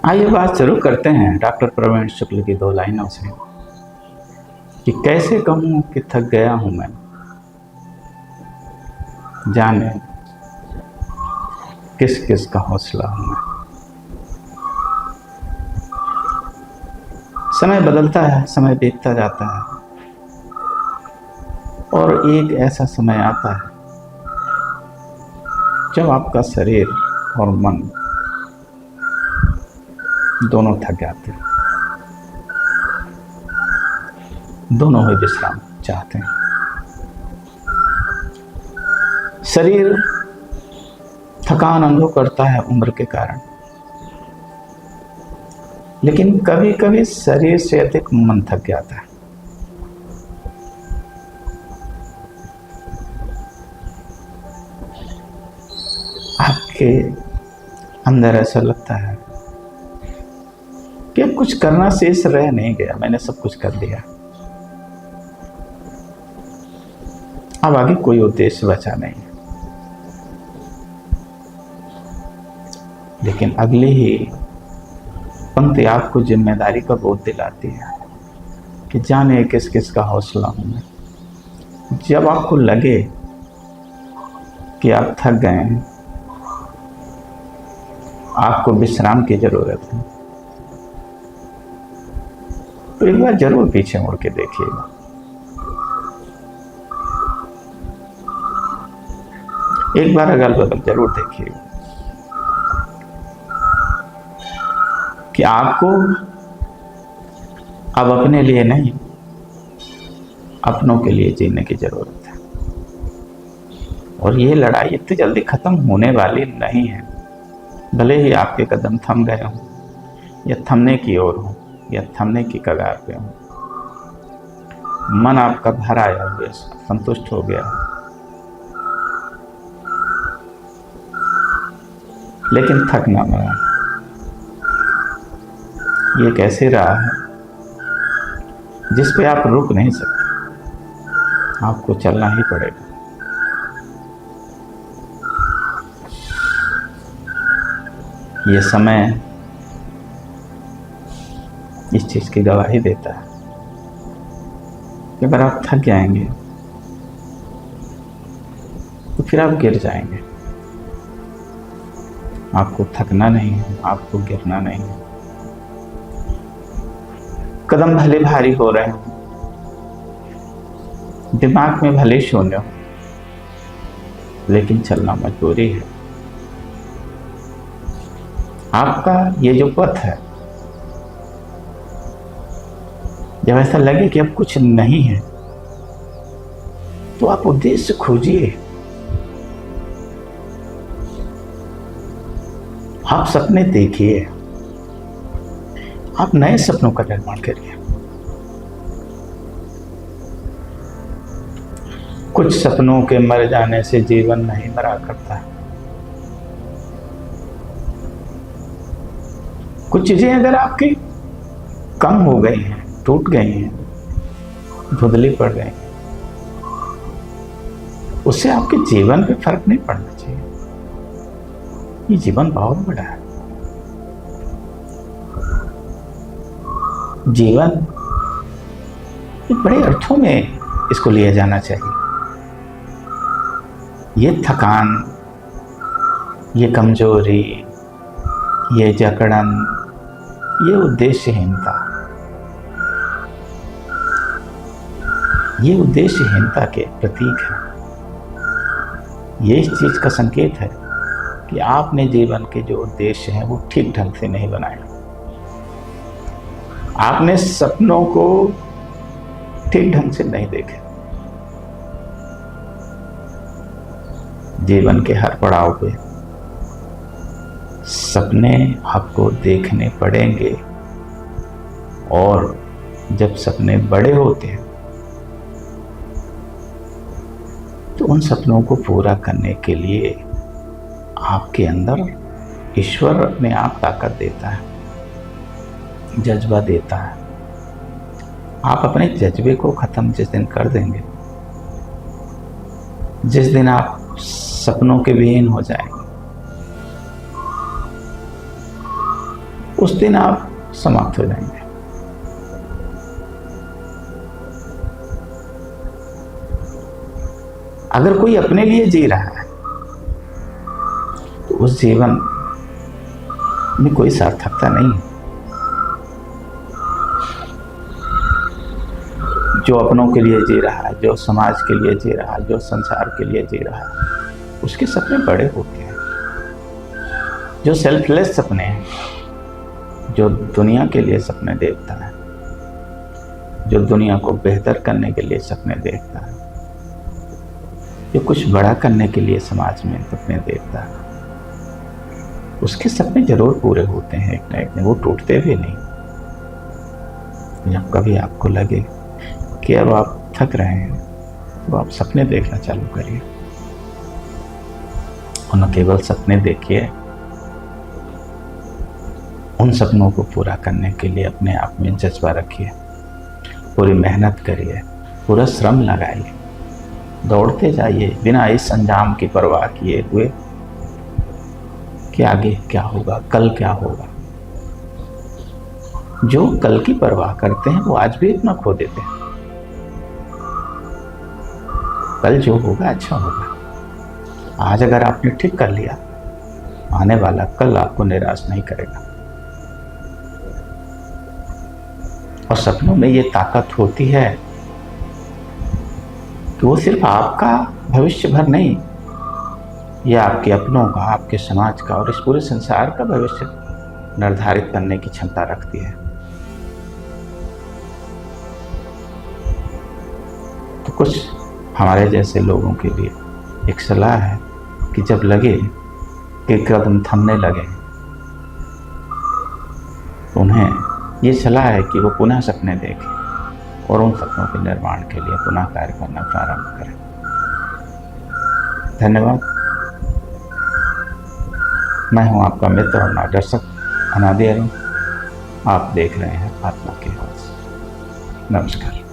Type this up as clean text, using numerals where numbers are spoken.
आइए बात शुरू करते हैं डॉक्टर प्रवीण शुक्ल की 2 लाइनों से कि कैसे कहूँ कि थक गया हूँ मैं, जाने किस किस का हौसला हूँ मैं। समय बदलता है, समय बीतता जाता है और एक ऐसा समय आता है जब आपका शरीर और मन दोनों थक जाते हैं, दोनों ही विश्राम चाहते हैं। शरीर थकान अनुभव करता है उम्र के कारण, लेकिन कभी कभी शरीर से अधिक मन थक जाता है। आपके अंदर ऐसा लगता है कि अब कुछ करना शेष रह नहीं गया, मैंने सब कुछ कर दिया, अब आगे कोई उद्देश्य बचा नहीं। लेकिन अगली ही पंक्ति आपको जिम्मेदारी का बोध दिलाती है कि जाने किस किस का हौसला हूं मैं। जब आपको लगे कि आप थक गए हैं, आपको विश्राम की जरूरत है, तो एक बार जरूर पीछे मुड़ के देखिएगा। एक बार अगल बगल जरूर देखिएगा कि आपको अब अपने लिए नहीं, अपनों के लिए जीने की जरूरत है। और ये लड़ाई इतनी जल्दी खत्म होने वाली नहीं है। भले ही आपके कदम थम गए हों या थमने की ओर हो या थमने की कगार पे हो, मन आपका भर आया हुआ, संतुष्ट हो गया, लेकिन थक ना मरा। ये कैसे रहा है जिस पे आप रुक नहीं सकते, आपको चलना ही पड़ेगा। ये समय इस चीज की गवाही देता है कि अगर आप थक जाएंगे तो फिर आप गिर जाएंगे। आपको थकना नहीं है, आपको गिरना नहीं है। कदम भले भारी हो रहे हो, दिमाग में भले शून्य हो, लेकिन चलना मजबूरी है। आपका ये जो पथ है, जब ऐसा लगे कि अब कुछ नहीं है, तो आप उद्देश्य खोजिए। आप सपने देखिए, आप नए सपनों का निर्माण करिए। कुछ सपनों के मर जाने से जीवन नहीं मरा करता। कुछ चीजें अगर आपकी कम हो गई हैं, टूट गई हैं, धुंधली पड़ गई हैं, उससे आपके जीवन पे फर्क नहीं पड़ना चाहिए। ये जीवन बहुत बड़ा है। जीवन बड़े अर्थों में इसको लिया जाना चाहिए। ये थकान, ये कमजोरी, ये जकड़न, ये उद्देश्यहीनता, ये उद्देश्यहीनता के प्रतीक है। ये इस चीज का संकेत है कि आपने जीवन के जो उद्देश्य हैं वो ठीक ढंग से नहीं बनाए। आपने सपनों को ठीक ढंग से नहीं देखे। जीवन के हर पड़ाव पे सपने आपको देखने पड़ेंगे, और जब सपने बड़े होते हैं तो उन सपनों को पूरा करने के लिए आपके अंदर ईश्वर अपने आप ताकत देता है, जज्बा देता है। आप अपने जज्बे को खत्म जिस दिन कर देंगे, जिस दिन आप सपनों के विहीन हो जाएंगे, उस दिन आप समाप्त हो जाएंगे। अगर कोई अपने लिए जी रहा है तो उस जीवन में कोई सार्थकता नहीं है। जो अपनों के लिए जी रहा है, जो समाज के लिए जी रहा है, जो संसार के लिए जी रहा है, उसके सपने बड़े होते हैं। जो सेल्फलेस सपने हैं, जो दुनिया के लिए सपने देखता है, जो दुनिया को बेहतर करने के लिए सपने देखता है, जो कुछ बड़ा करने के लिए समाज में सपने देखता है, उसके सपने जरूर पूरे होते हैं एक ना एक दिन, वो टूटते भी नहीं। जब कभी आपको लगे कि अब आप थक रहे हैं तो आप सपने देखना चालू करिए, और न केवल सपने देखिए, उन सपनों को पूरा करने के लिए अपने आप में जज्बा रखिए, पूरी मेहनत करिए, पूरा श्रम लगाइए, दौड़ते जाइए बिना इस अंजाम की परवाह किए हुए कि आगे क्या होगा, कल क्या होगा। जो कल की परवाह करते हैं वो आज भी इतना खो देते हैं। कल जो होगा अच्छा होगा। आज अगर आपने ठीक कर लिया, आने वाला कल आपको निराश नहीं करेगा। और सपनों में ये ताकत होती है कि वो सिर्फ आपका भविष्य भर नहीं, ये आपके अपनों का, आपके समाज का और इस पूरे संसार का भविष्य निर्धारित करने की क्षमता रखती है। तो कुछ हमारे जैसे लोगों के लिए एक सलाह है कि जब लगे कि कदम थमने लगे, तो उन्हें ये सलाह है कि वो पुनः सपने देखें और उन सपनों के निर्माण के लिए पुनः कार्य करना प्रारंभ करें। धन्यवाद। मैं हूं आपका मित्र और मार्गदर्शक अनादि अरुण। आप देख रहे हैं आत्मा की आवाज़। नमस्कार।